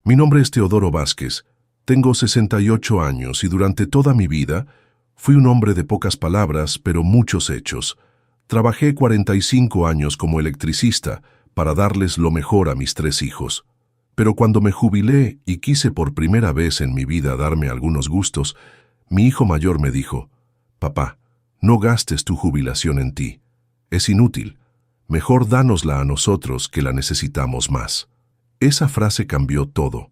Mi nombre es Teodoro Vázquez. Tengo 68 años y durante toda mi vida fui un hombre de pocas palabras, pero muchos hechos. Trabajé 45 años como electricista para darles lo mejor a mis 3 hijos. Pero cuando me jubilé y quise por primera vez en mi vida darme algunos gustos, mi hijo mayor me dijo: «Papá, no gastes tu jubilación en ti. Es inútil. Mejor dánosla a nosotros que la necesitamos más». Esa frase cambió todo,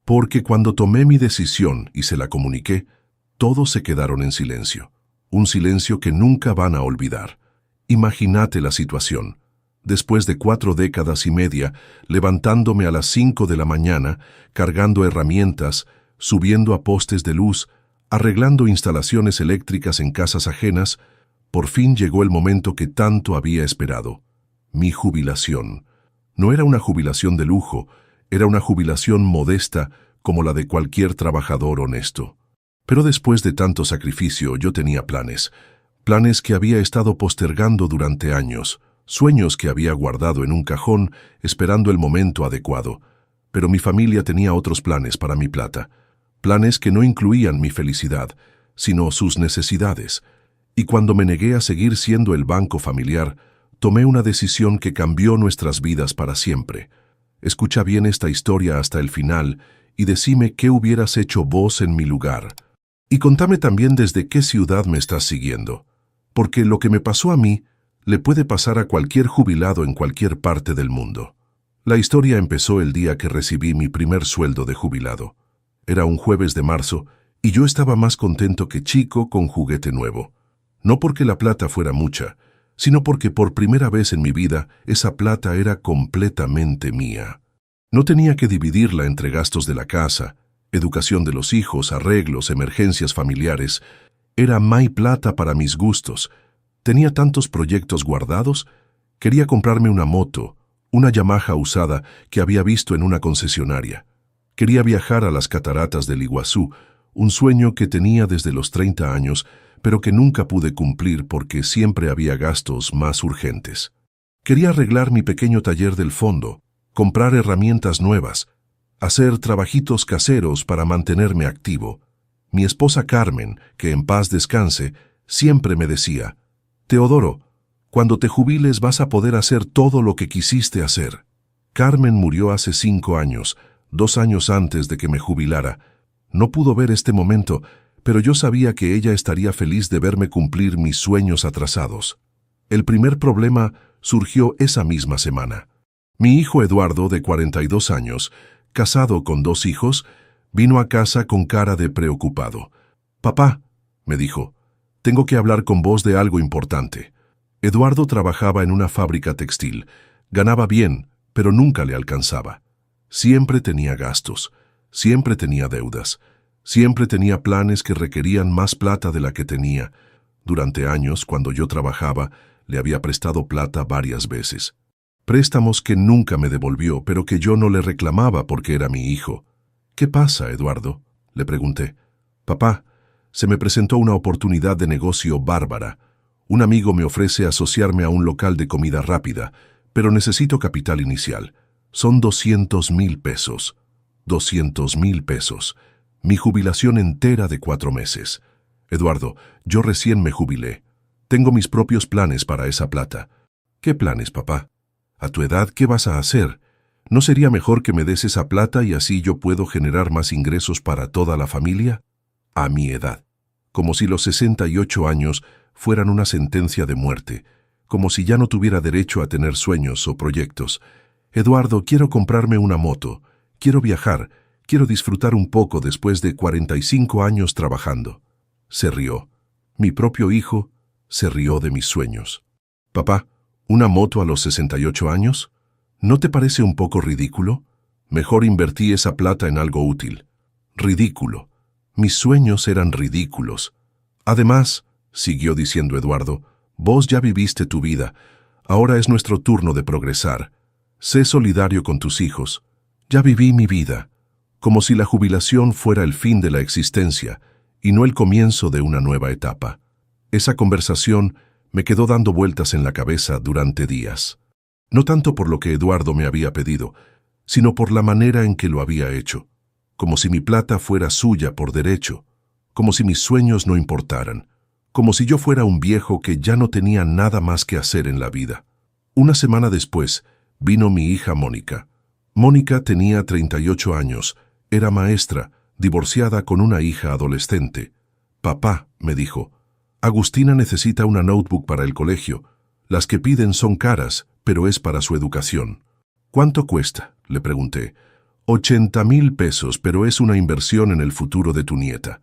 porque cuando tomé mi decisión y se la comuniqué, todos se quedaron en silencio. Un silencio que nunca van a olvidar. Imagínate la situación. Después de 4 décadas y media, levantándome a las 5 de la mañana, cargando herramientas, subiendo a postes de luz, arreglando instalaciones eléctricas en casas ajenas, por fin llegó el momento que tanto había esperado. Mi jubilación. No era una jubilación de lujo, era una jubilación modesta como la de cualquier trabajador honesto. Pero después de tanto sacrificio yo tenía planes que había estado postergando durante años, sueños que había guardado en un cajón esperando el momento adecuado. Pero mi familia tenía otros planes para mi plata, planes que no incluían mi felicidad, sino sus necesidades. Y cuando me negué a seguir siendo el banco familiar, tomé una decisión que cambió nuestras vidas para siempre. Escucha bien esta historia hasta el final y decime qué hubieras hecho vos en mi lugar. Y contame también desde qué ciudad me estás siguiendo, porque lo que me pasó a mí le puede pasar a cualquier jubilado en cualquier parte del mundo. La historia empezó el día que recibí mi primer sueldo de jubilado. Era un jueves de marzo y yo estaba más contento que chico con juguete nuevo. No porque la plata fuera mucha, sino porque por primera vez en mi vida esa plata era completamente mía. No tenía que dividirla entre gastos de la casa, educación de los hijos, arreglos, emergencias familiares. Era mi plata para mis gustos. Tenía tantos proyectos guardados. Quería comprarme una moto, una Yamaha usada que había visto en una concesionaria. Quería viajar a las cataratas del Iguazú, un sueño que tenía desde los 30 años, pero que nunca pude cumplir porque siempre había gastos más urgentes. Quería arreglar mi pequeño taller del fondo, comprar herramientas nuevas, hacer trabajitos caseros para mantenerme activo. Mi esposa Carmen, que en paz descanse, siempre me decía: «Teodoro, cuando te jubiles vas a poder hacer todo lo que quisiste hacer». Carmen murió hace 5 años, 2 años antes de que me jubilara. No pudo ver este momento, pero yo sabía que ella estaría feliz de verme cumplir mis sueños atrasados. El primer problema surgió esa misma semana. Mi hijo Eduardo, de 42 años, casado con 2 hijos, vino a casa con cara de preocupado. «Papá», me dijo, «tengo que hablar con vos de algo importante». Eduardo trabajaba en una fábrica textil. Ganaba bien, pero nunca le alcanzaba. Siempre tenía gastos, siempre tenía deudas. Siempre tenía planes que requerían más plata de la que tenía. Durante años, cuando yo trabajaba, le había prestado plata varias veces. Préstamos que nunca me devolvió, pero que yo no le reclamaba porque era mi hijo. «¿Qué pasa, Eduardo?», le pregunté. «Papá, se me presentó una oportunidad de negocio bárbara. Un amigo me ofrece asociarme a un local de comida rápida, pero necesito capital inicial. Son 200,000 pesos. 200,000 pesos. Mi jubilación entera de 4 meses. Eduardo, yo recién me jubilé. Tengo mis propios planes para esa plata». «¿Qué planes, papá? A tu edad, ¿qué vas a hacer? ¿No sería mejor que me des esa plata y así yo puedo generar más ingresos para toda la familia?» A mi edad. Como si los 68 años fueran una sentencia de muerte. Como si ya no tuviera derecho a tener sueños o proyectos. «Eduardo, quiero comprarme una moto. Quiero viajar. Quiero disfrutar un poco después de 45 años trabajando». Se rió. Mi propio hijo se rió de mis sueños. «Papá, ¿una moto a los 68 años? ¿No te parece un poco ridículo? Mejor invertí esa plata en algo útil». Ridículo. Mis sueños eran ridículos. «Además», siguió diciendo Eduardo, «vos ya viviste tu vida. Ahora es nuestro turno de progresar. Sé solidario con tus hijos. Ya viví mi vida». Como si la jubilación fuera el fin de la existencia y no el comienzo de una nueva etapa. Esa conversación me quedó dando vueltas en la cabeza durante días. No tanto por lo que Eduardo me había pedido, sino por la manera en que lo había hecho, como si mi plata fuera suya por derecho, como si mis sueños no importaran, como si yo fuera un viejo que ya no tenía nada más que hacer en la vida. Una semana después, vino mi hija Mónica. Mónica tenía 38 años, era maestra, divorciada con una hija adolescente. «Papá», me dijo, «Agustina necesita una notebook para el colegio. Las que piden son caras, pero es para su educación». «¿Cuánto cuesta?», le pregunté. «80,000 pesos, pero es una inversión en el futuro de tu nieta».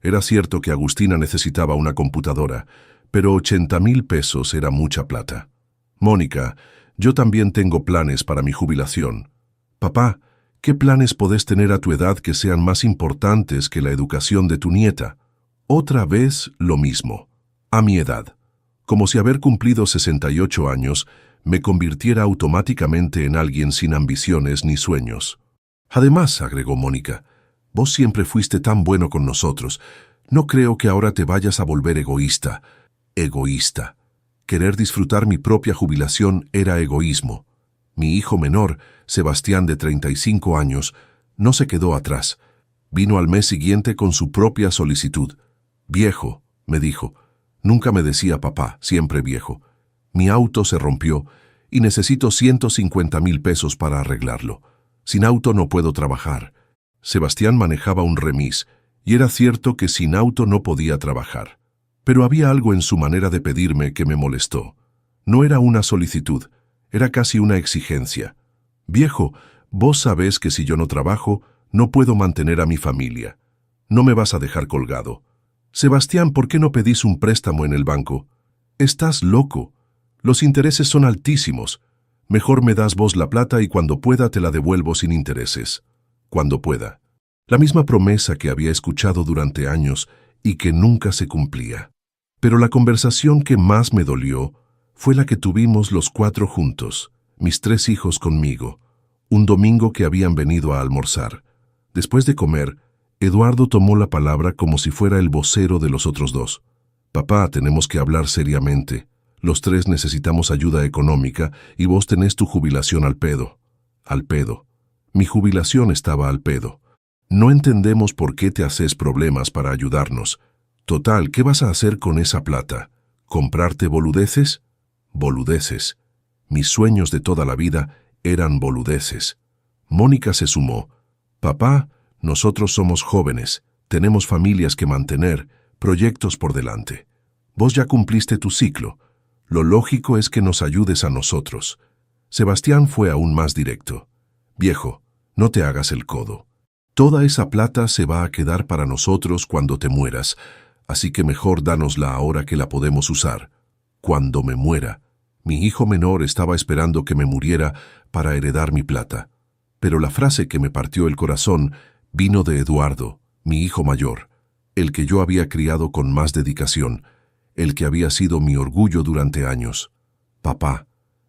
Era cierto que Agustina necesitaba una computadora, pero 80,000 pesos era mucha plata. «Mónica, yo también tengo planes para mi jubilación». «Papá, ¿qué planes podés tener a tu edad que sean más importantes que la educación de tu nieta?» Otra vez lo mismo. A mi edad. Como si haber cumplido 68 años me convirtiera automáticamente en alguien sin ambiciones ni sueños. «Además», agregó Mónica, «vos siempre fuiste tan bueno con nosotros. No creo que ahora te vayas a volver egoísta». Egoísta. Querer disfrutar mi propia jubilación era egoísmo. Mi hijo menor, Sebastián, de 35 años, no se quedó atrás. Vino al mes siguiente con su propia solicitud. «Viejo», me dijo. Nunca me decía papá, siempre viejo. «Mi auto se rompió y necesito 150,000 pesos para arreglarlo. Sin auto no puedo trabajar». Sebastián manejaba un remis, y era cierto que sin auto no podía trabajar. Pero había algo en su manera de pedirme que me molestó. No era una solicitud, era casi una exigencia. «Viejo, vos sabés que si yo no trabajo, no puedo mantener a mi familia. No me vas a dejar colgado». «Sebastián, ¿por qué no pedís un préstamo en el banco?» «Estás loco. Los intereses son altísimos. Mejor me das vos la plata y cuando pueda te la devuelvo sin intereses». Cuando pueda. La misma promesa que había escuchado durante años y que nunca se cumplía. Pero la conversación que más me dolió fue la que tuvimos los 4 juntos, mis 3 hijos conmigo, un domingo que habían venido a almorzar. Después de comer, Eduardo tomó la palabra como si fuera el vocero de los otros 2. «Papá, tenemos que hablar seriamente. Los 3 necesitamos ayuda económica y vos tenés tu jubilación al pedo». Al pedo. Mi jubilación estaba al pedo. «No entendemos por qué te haces problemas para ayudarnos. Total, ¿qué vas a hacer con esa plata? ¿Comprarte boludeces?» Boludeces. Mis sueños de toda la vida eran boludeces. Mónica se sumó. «Papá, nosotros somos jóvenes, tenemos familias que mantener, proyectos por delante. Vos ya cumpliste tu ciclo. Lo lógico es que nos ayudes a nosotros». Sebastián fue aún más directo. «Viejo, no te hagas el codo. Toda esa plata se va a quedar para nosotros cuando te mueras, así que mejor dánosla ahora que la podemos usar. Cuando me muera». Mi hijo menor estaba esperando que me muriera para heredar mi plata. Pero la frase que me partió el corazón vino de Eduardo, mi hijo mayor, el que yo había criado con más dedicación, el que había sido mi orgullo durante años. «Papá,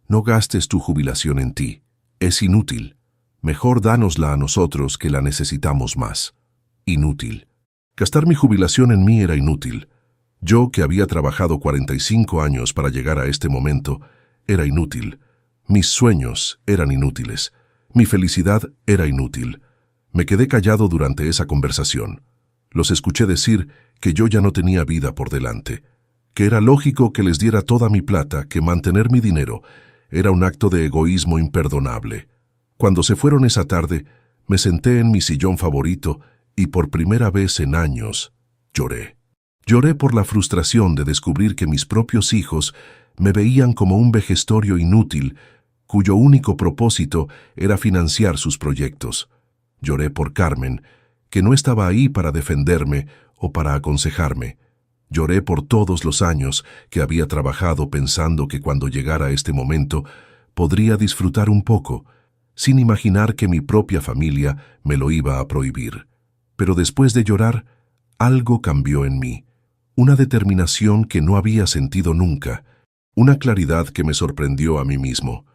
no gastes tu jubilación en ti. Es inútil. Mejor dánosla a nosotros que la necesitamos más». Inútil. Gastar mi jubilación en mí era inútil. Yo, que había trabajado 45 años para llegar a este momento, era inútil. Mis sueños eran inútiles. Mi felicidad era inútil. Me quedé callado durante esa conversación. Los escuché decir que yo ya no tenía vida por delante, que era lógico que les diera toda mi plata, que mantener mi dinero era un acto de egoísmo imperdonable. Cuando se fueron esa tarde, me senté en mi sillón favorito y por primera vez en años lloré. Lloré por la frustración de descubrir que mis propios hijos me veían como un vejestorio inútil, cuyo único propósito era financiar sus proyectos. Lloré por Carmen, que no estaba ahí para defenderme o para aconsejarme. Lloré por todos los años que había trabajado pensando que cuando llegara este momento podría disfrutar un poco, sin imaginar que mi propia familia me lo iba a prohibir. Pero después de llorar, algo cambió en mí. Una determinación que no había sentido nunca, una claridad que me sorprendió a mí mismo.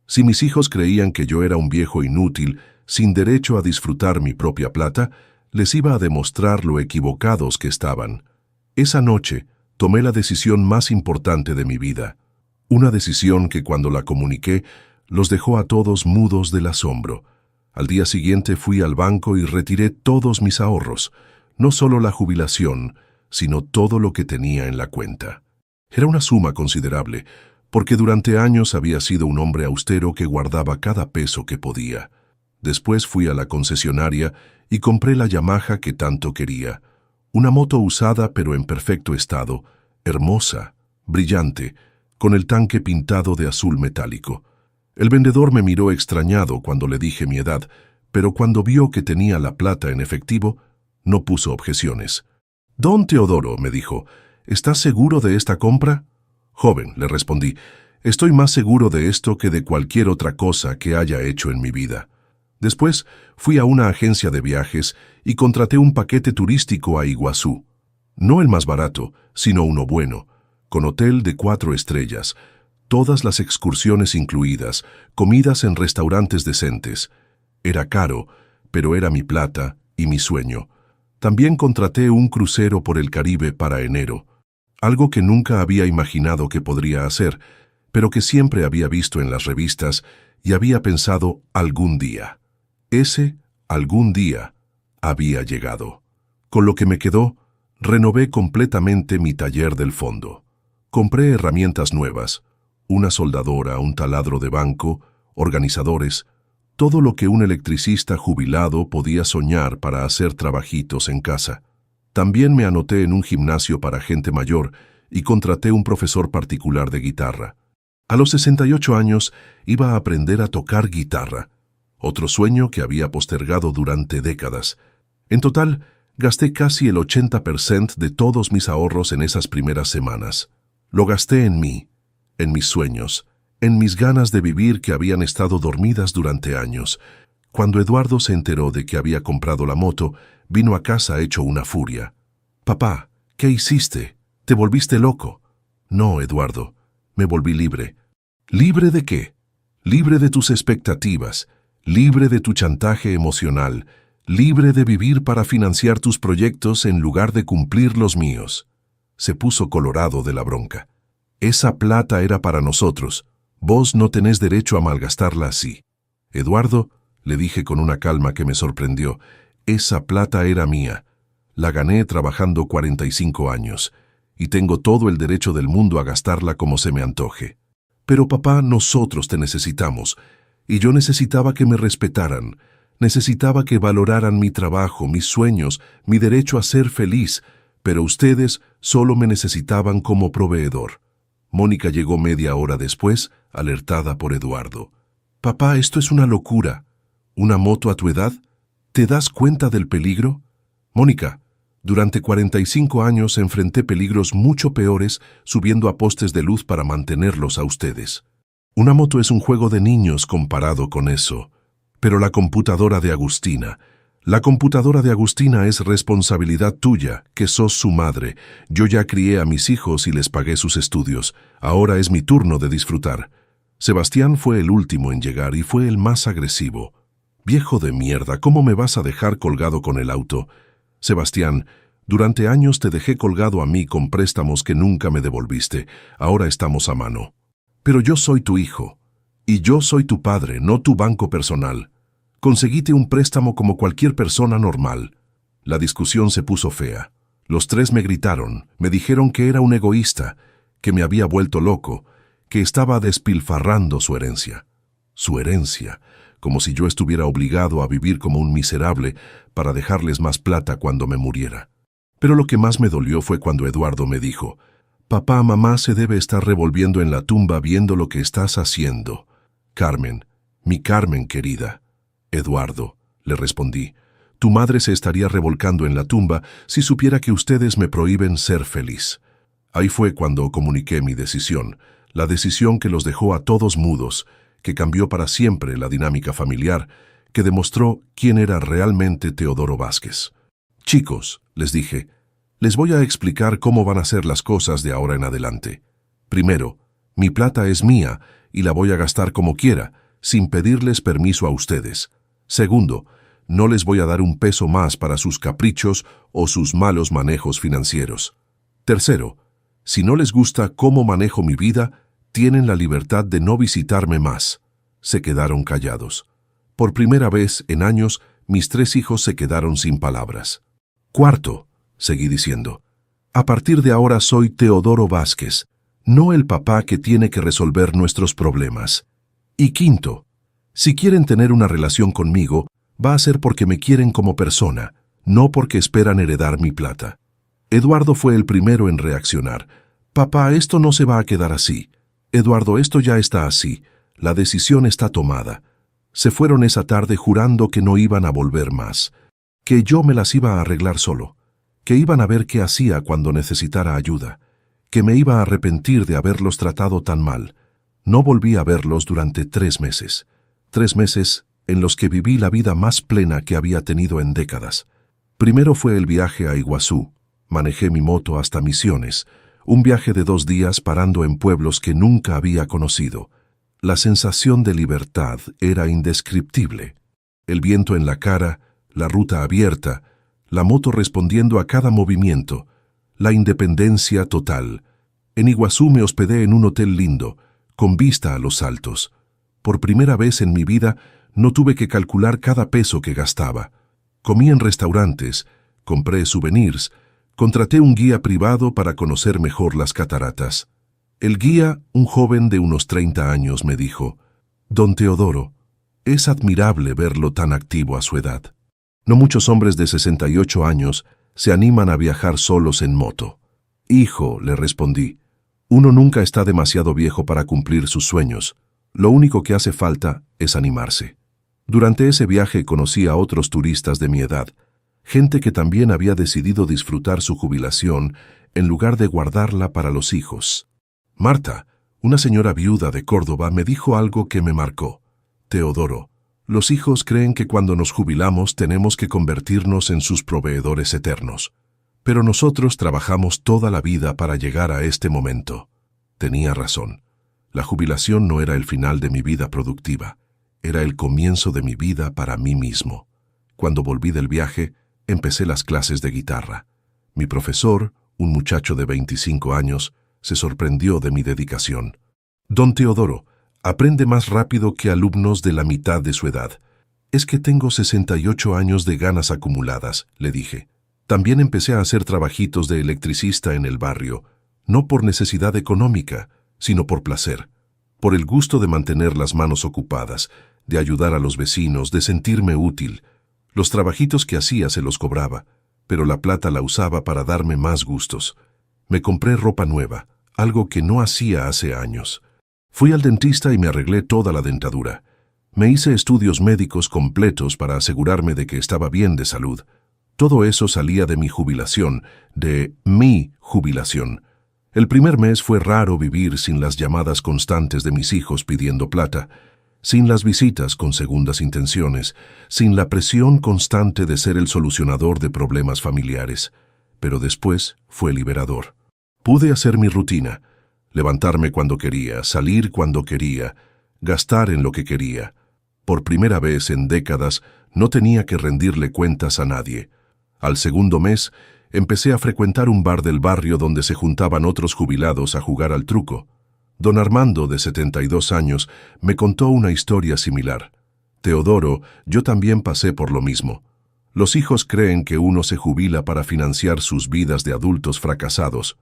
Si mis hijos creían que yo era un viejo inútil, sin derecho a disfrutar mi propia plata, les iba a demostrar lo equivocados que estaban. Esa noche tomé la decisión más importante de mi vida, una decisión que cuando la comuniqué los dejó a todos mudos del asombro. Al día siguiente fui al banco y retiré todos mis ahorros, no solo la jubilación, sino todo lo que tenía en la cuenta. Era una suma considerable, porque durante años había sido un hombre austero que guardaba cada peso que podía. Después fui a la concesionaria y compré la Yamaha que tanto quería, una moto usada pero en perfecto estado, hermosa, brillante, con el tanque pintado de azul metálico. El vendedor me miró extrañado cuando le dije mi edad, pero cuando vio que tenía la plata en efectivo, no puso objeciones. «Don Teodoro», me dijo, «¿estás seguro de esta compra?» «Joven», le respondí, «estoy más seguro de esto que de cualquier otra cosa que haya hecho en mi vida». Después fui a una agencia de viajes y contraté un paquete turístico a Iguazú. No el más barato, sino uno bueno, con hotel de 4 estrellas, todas las excursiones incluidas, comidas en restaurantes decentes. Era caro, pero era mi plata y mi sueño. También contraté un crucero por el Caribe para enero, algo que nunca había imaginado que podría hacer, pero que siempre había visto en las revistas y había pensado algún día. Ese algún día había llegado. Con lo que me quedó, renové completamente mi taller del fondo. Compré herramientas nuevas, una soldadora, un taladro de banco, organizadores, todo lo que un electricista jubilado podía soñar para hacer trabajitos en casa. También me anoté en un gimnasio para gente mayor y contraté un profesor particular de guitarra. A los 68 años iba a aprender a tocar guitarra, otro sueño que había postergado durante décadas. En total, gasté casi el 80% de todos mis ahorros en esas primeras semanas. Lo gasté en mí, en mis sueños, en mis ganas de vivir que habían estado dormidas durante años. Cuando Eduardo se enteró de que había comprado la moto, vino a casa hecho una furia. «Papá, ¿qué hiciste? ¿Te volviste loco?» «No, Eduardo, me volví libre». «¿Libre de qué?» «Libre de tus expectativas, libre de tu chantaje emocional, libre de vivir para financiar tus proyectos en lugar de cumplir los míos». Se puso colorado de la bronca. «Esa plata era para nosotros. Vos no tenés derecho a malgastarla así». «Eduardo», le dije con una calma que me sorprendió, «esa plata era mía. La gané trabajando 45 años, y tengo todo el derecho del mundo a gastarla como se me antoje». «Pero papá, nosotros te necesitamos, y yo necesitaba que me respetaran, necesitaba que valoraran mi trabajo, mis sueños, mi derecho a ser feliz, pero ustedes solo me necesitaban como proveedor». Mónica llegó media hora después, alertada por Eduardo. «Papá, esto es una locura. ¿Una moto a tu edad? ¿Te das cuenta del peligro?» «Mónica, durante 45 años enfrenté peligros mucho peores subiendo a postes de luz para mantenerlos a ustedes. Una moto es un juego de niños comparado con eso. Pero la computadora de Agustina es responsabilidad tuya, que sos su madre. Yo ya crié a mis hijos y les pagué sus estudios. Ahora es mi turno de disfrutar». Sebastián fue el último en llegar y fue el más agresivo. «Viejo de mierda, ¿cómo me vas a dejar colgado con el auto?» «Sebastián, durante años te dejé colgado a mí con préstamos que nunca me devolviste. Ahora estamos a mano. Pero yo soy tu hijo, y yo soy tu padre, no tu banco personal. Conseguite un préstamo como cualquier persona normal». La discusión se puso fea. Los tres me gritaron, me dijeron que era un egoísta, que me había vuelto loco, que estaba despilfarrando su herencia. Su herencia, como si yo estuviera obligado a vivir como un miserable para dejarles más plata cuando me muriera. Pero lo que más me dolió fue cuando Eduardo me dijo: «Papá, mamá se debe estar revolviendo en la tumba viendo lo que estás haciendo». «Carmen, mi Carmen querida». «Eduardo», le respondí, «tu madre se estaría revolcando en la tumba si supiera que ustedes me prohíben ser feliz». Ahí fue cuando comuniqué mi decisión, la decisión que los dejó a todos mudos, que cambió para siempre la dinámica familiar, que demostró quién era realmente Teodoro Vázquez. «Chicos», les dije, «les voy a explicar cómo van a ser las cosas de ahora en adelante. Primero, mi plata es mía y la voy a gastar como quiera, sin pedirles permiso a ustedes. Segundo, no les voy a dar un peso más para sus caprichos o sus malos manejos financieros. Tercero, si no les gusta cómo manejo mi vida, tienen la libertad de no visitarme más». Se quedaron callados. Por primera vez en años, mis 3 hijos se quedaron sin palabras. Cuarto, seguí diciendo, a partir de ahora soy Teodoro Vázquez, no el papá que tiene que resolver nuestros problemas. Y quinto, si quieren tener una relación conmigo, va a ser porque me quieren como persona, no porque esperan heredar mi plata. Eduardo fue el primero en reaccionar. Papá, esto no se va a quedar así. Eduardo, esto ya está así. La decisión está tomada. Se fueron esa tarde jurando que no iban a volver más, que yo me las iba a arreglar solo, que iban a ver qué hacía cuando necesitara ayuda, que me iba a arrepentir de haberlos tratado tan mal. No volví a verlos durante 3 meses. 3 meses en los que viví la vida más plena que había tenido en décadas. Primero fue el viaje a Iguazú. Manejé mi moto hasta Misiones, un viaje de 2 días parando en pueblos que nunca había conocido. La sensación de libertad era indescriptible. El viento en la cara, la ruta abierta, la moto respondiendo a cada movimiento, la independencia total. En Iguazú me hospedé en un hotel lindo, con vista a los altos. Por primera vez en mi vida no tuve que calcular cada peso que gastaba. Comí en restaurantes, compré souvenirs, contraté un guía privado para conocer mejor las cataratas. El guía, un joven de unos 30 años, me dijo, «Don Teodoro, es admirable verlo tan activo a su edad. No muchos hombres de 68 años se animan a viajar solos en moto». «Hijo», le respondí, «uno nunca está demasiado viejo para cumplir sus sueños. Lo único que hace falta es animarse». Durante ese viaje conocí a otros turistas de mi edad, gente que también había decidido disfrutar su jubilación en lugar de guardarla para los hijos. Marta, una señora viuda de Córdoba, me dijo algo que me marcó. «Teodoro, los hijos creen que cuando nos jubilamos tenemos que convertirnos en sus proveedores eternos. Pero nosotros trabajamos toda la vida para llegar a este momento». Tenía razón. La jubilación no era el final de mi vida productiva, era el comienzo de mi vida para mí mismo. Cuando volví del viaje, empecé las clases de guitarra. Mi profesor, un muchacho de 25 años, se sorprendió de mi dedicación. «Don Teodoro, aprende más rápido que alumnos de la mitad de su edad». «Es que tengo 68 años de ganas acumuladas», le dije. También empecé a hacer trabajitos de electricista en el barrio, no por necesidad económica, sino por placer, por el gusto de mantener las manos ocupadas, de ayudar a los vecinos, de sentirme útil. Los trabajitos que hacía se los cobraba, pero la plata la usaba para darme más gustos. Me compré ropa nueva, algo que no hacía hace años. Fui al dentista y me arreglé toda la dentadura. Me hice estudios médicos completos para asegurarme de que estaba bien de salud. Todo eso salía de mi jubilación, de mi jubilación. El primer mes fue raro vivir sin las llamadas constantes de mis hijos pidiendo plata, sin las visitas con segundas intenciones, sin la presión constante de ser el solucionador de problemas familiares. Pero después fue liberador. Pude hacer mi rutina, levantarme cuando quería, salir cuando quería, gastar en lo que quería. Por primera vez en décadas no tenía que rendirle cuentas a nadie. Al segundo mes, empecé a frecuentar un bar del barrio donde se juntaban otros jubilados a jugar al truco. Don Armando, de 72 años, me contó una historia similar. «Teodoro, yo también pasé por lo mismo. Los hijos creen que uno se jubila para financiar sus vidas de adultos fracasados.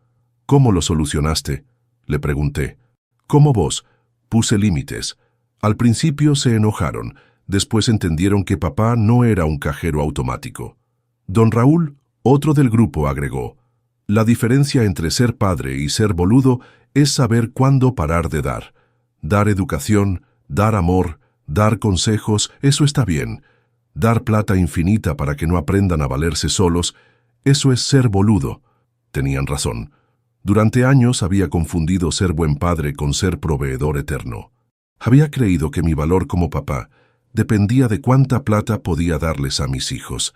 ¿Cómo lo solucionaste?», le pregunté. «¿Cómo vos?» Puse límites. Al principio se enojaron, después entendieron que papá no era un cajero automático. Don Raúl, otro del grupo, agregó: «La diferencia entre ser padre y ser boludo es saber cuándo parar de dar. Dar educación, dar amor, dar consejos, eso está bien. Dar plata infinita para que no aprendan a valerse solos, eso es ser boludo». Tenían razón. Durante años había confundido ser buen padre con ser proveedor eterno. Había creído que mi valor como papá dependía de cuánta plata podía darles a mis hijos.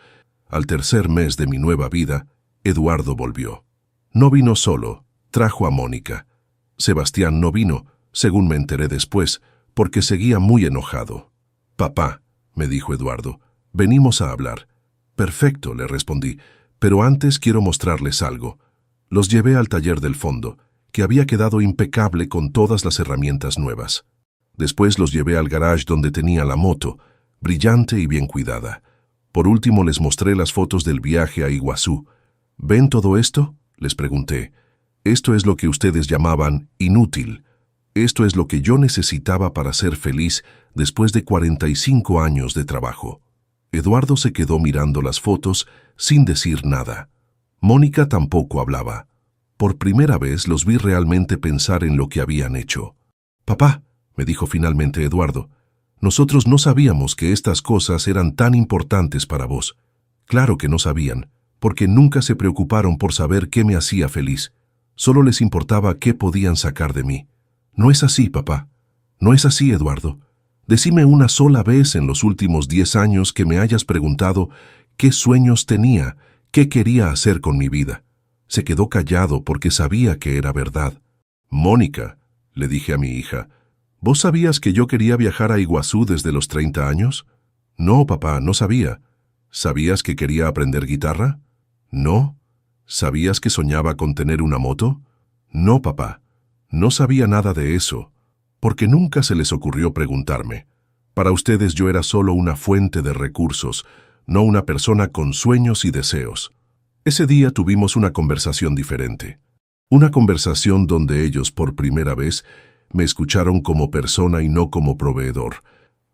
Al tercer mes de mi nueva vida, Eduardo volvió. No vino solo, trajo a Mónica. Sebastián no vino, según me enteré después, porque seguía muy enojado. «Papá», me dijo Eduardo, «venimos a hablar». «Perfecto», le respondí, «pero antes quiero mostrarles algo». Los llevé al taller del fondo, que había quedado impecable con todas las herramientas nuevas. Después los llevé al garage donde tenía la moto. brillante y bien cuidada. Por último les mostré las fotos del viaje a Iguazú. ¿Ven todo esto?, les pregunté. Esto es lo que ustedes llamaban inútil. Esto es lo que yo necesitaba para ser feliz después de 45 años de trabajo. Eduardo se quedó mirando las fotos sin decir nada. Mónica tampoco hablaba. Por primera vez los vi realmente pensar en lo que habían hecho. «Papá», me dijo finalmente Eduardo, «nosotros no sabíamos que estas cosas eran tan importantes para vos». Claro que no sabían, porque nunca se preocuparon por saber qué me hacía feliz. Solo les importaba qué podían sacar de mí. No es así, papá. No es así, Eduardo. Decime una sola vez en los últimos 10 años que me hayas preguntado qué sueños tenía, qué quería hacer con mi vida. Se quedó callado porque sabía que era verdad. «Mónica», le dije a mi hija, «¿vos sabías que yo quería viajar a Iguazú desde los 30 años? No, papá, no sabía. ¿Sabías que quería aprender guitarra? No. ¿Sabías que soñaba con tener una moto? No, papá. No sabía nada de eso, porque nunca se les ocurrió preguntarme. Para ustedes yo era solo una fuente de recursos, no una persona con sueños y deseos». Ese día tuvimos una conversación diferente. Una conversación donde ellos, por primera vez, me escucharon como persona y no como proveedor.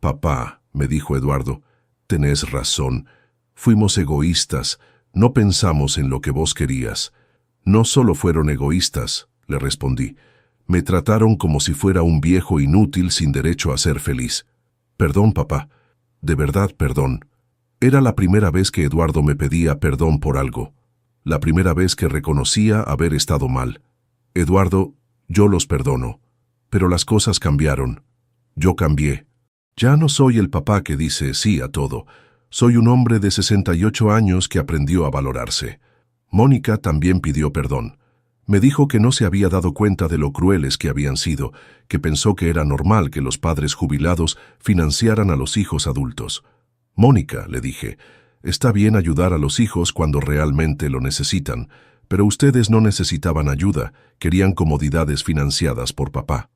«Papá», me dijo Eduardo, «tenés razón. Fuimos egoístas, no pensamos en lo que vos querías». «No solo fueron egoístas», le respondí. «Me trataron como si fuera un viejo inútil sin derecho a ser feliz». «Perdón, papá. De verdad, perdón». Era la primera vez que Eduardo me pedía perdón por algo. La primera vez que reconocía haber estado mal. «Eduardo, yo los perdono. Pero las cosas cambiaron. Yo cambié. Ya no soy el papá que dice sí a todo. Soy un hombre de 68 años que aprendió a valorarse». Mónica también pidió perdón. Me dijo que no se había dado cuenta de lo crueles que habían sido, que pensó que era normal que los padres jubilados financiaran a los hijos adultos. «Mónica», le dije, «está bien ayudar a los hijos cuando realmente lo necesitan, pero ustedes no necesitaban ayuda, querían comodidades financiadas por papá».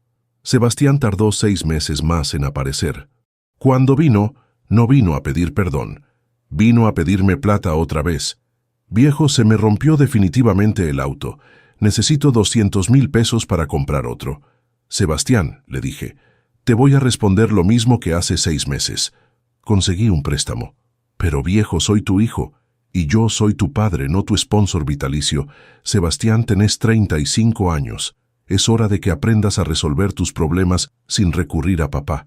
Sebastián tardó 6 meses más en aparecer. Cuando vino, no vino a pedir perdón. Vino a pedirme plata otra vez. «Viejo, se me rompió definitivamente el auto. Necesito 200,000 pesos para comprar otro». «Sebastián», le dije, «te voy a responder lo mismo que hace 6 meses. Conseguí un préstamo». «Pero viejo, soy tu hijo, y yo soy tu padre, no tu sponsor vitalicio. Sebastián, tenés 35 años. Es hora de que aprendas a resolver tus problemas sin recurrir a papá».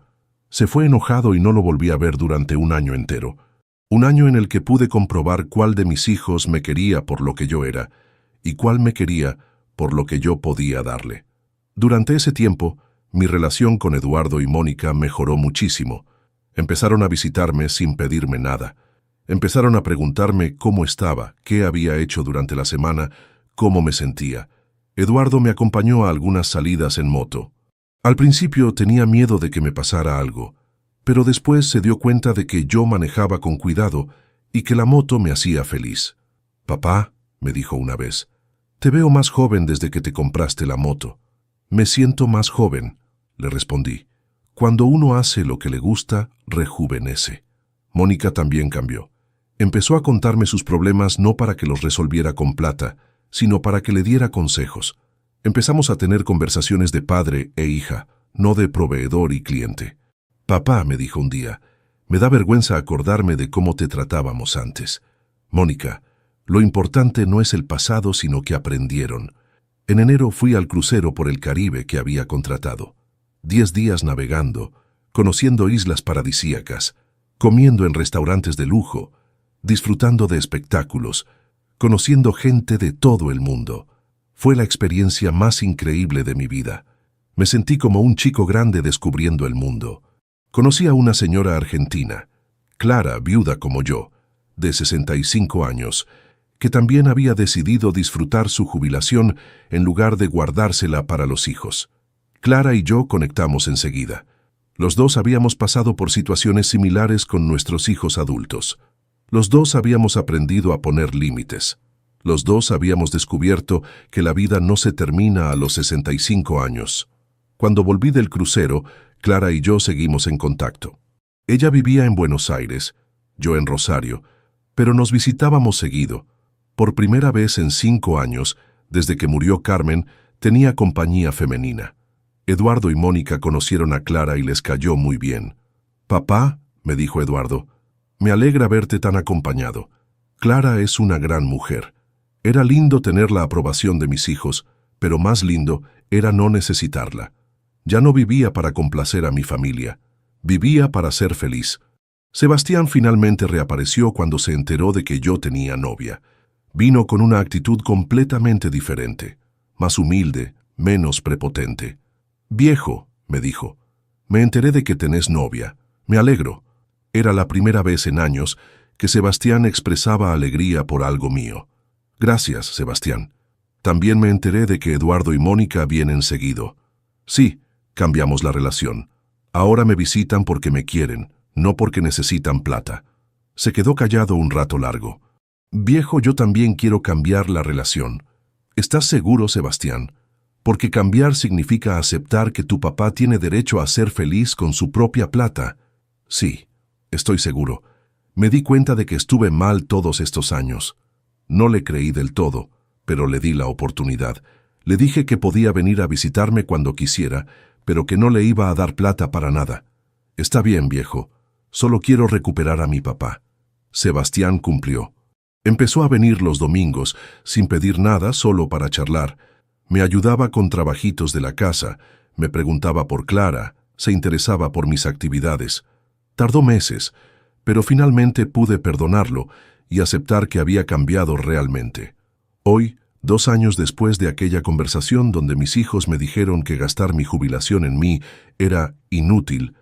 Se fue enojado y no lo volví a ver durante un año entero. Un año en el que pude comprobar cuál de mis hijos me quería por lo que yo era, y cuál me quería por lo que yo podía darle. Durante ese tiempo, mi relación con Eduardo y Mónica mejoró muchísimo. Empezaron a visitarme sin pedirme nada. Empezaron a preguntarme cómo estaba, qué había hecho durante la semana, cómo me sentía. Eduardo me acompañó a algunas salidas en moto. Al principio tenía miedo de que me pasara algo, pero después se dio cuenta de que yo manejaba con cuidado y que la moto me hacía feliz. «Papá», me dijo una vez, «te veo más joven desde que te compraste la moto». «Me siento más joven», le respondí. «Cuando uno hace lo que le gusta, rejuvenece». Mónica también cambió. Empezó a contarme sus problemas no para que los resolviera con plata, sino para que le diera consejos. Empezamos a tener conversaciones de padre e hija, no de proveedor y cliente. «Papá», me dijo un día, «me da vergüenza acordarme de cómo te tratábamos antes». «Mónica, lo importante no es el pasado, sino que aprendieron». En enero fui al crucero por el Caribe que había contratado. 10 días navegando, conociendo islas paradisíacas, comiendo en restaurantes de lujo, disfrutando de espectáculos, conociendo gente de todo el mundo. Fue la experiencia más increíble de mi vida. Me sentí como un chico grande descubriendo el mundo. Conocí a una señora argentina, Clara, viuda como yo, de 65 años, que también había decidido disfrutar su jubilación en lugar de guardársela para los hijos. Clara y yo conectamos enseguida. Los dos habíamos pasado por situaciones similares con nuestros hijos adultos. Los dos habíamos aprendido a poner límites. Los dos habíamos descubierto que la vida no se termina a los 65 años. Cuando volví del crucero, Clara y yo seguimos en contacto. Ella vivía en Buenos Aires, yo en Rosario, pero nos visitábamos seguido. Por primera vez en 5 años, desde que murió Carmen, tenía compañía femenina. Eduardo y Mónica conocieron a Clara y les cayó muy bien. «Papá», me dijo Eduardo, «me alegra verte tan acompañado. Clara es una gran mujer. Era lindo tener la aprobación de mis hijos, pero más lindo era no necesitarla. Ya no vivía para complacer a mi familia. Vivía para ser feliz». Sebastián finalmente reapareció cuando se enteró de que yo tenía novia. Vino con una actitud completamente diferente, más humilde, menos prepotente. «Viejo», me dijo, «me enteré de que tenés novia. Me alegro». Era la primera vez en años que Sebastián expresaba alegría por algo mío. «Gracias, Sebastián. También me enteré de que Eduardo y Mónica vienen seguido. Sí, cambiamos la relación. Ahora me visitan porque me quieren, no porque necesitan plata». Se quedó callado un rato largo. «Viejo, yo también quiero cambiar la relación. ¿Estás seguro, Sebastián? Porque cambiar significa aceptar que tu papá tiene derecho a ser feliz con su propia plata». «Sí, estoy seguro. Me di cuenta de que estuve mal todos estos años. No le creí del todo, pero le di la oportunidad. Le dije que podía venir a visitarme cuando quisiera, pero que no le iba a dar plata para nada. Está bien, viejo. Solo quiero recuperar a mi papá». Sebastián cumplió. Empezó a venir los domingos, sin pedir nada, solo para charlar. Me ayudaba con trabajitos de la casa, me preguntaba por Clara, se interesaba por mis actividades. Tardó meses, pero finalmente pude perdonarlo y aceptar que había cambiado realmente. Hoy, 2 años después de aquella conversación donde mis hijos me dijeron que gastar mi jubilación en mí era inútil,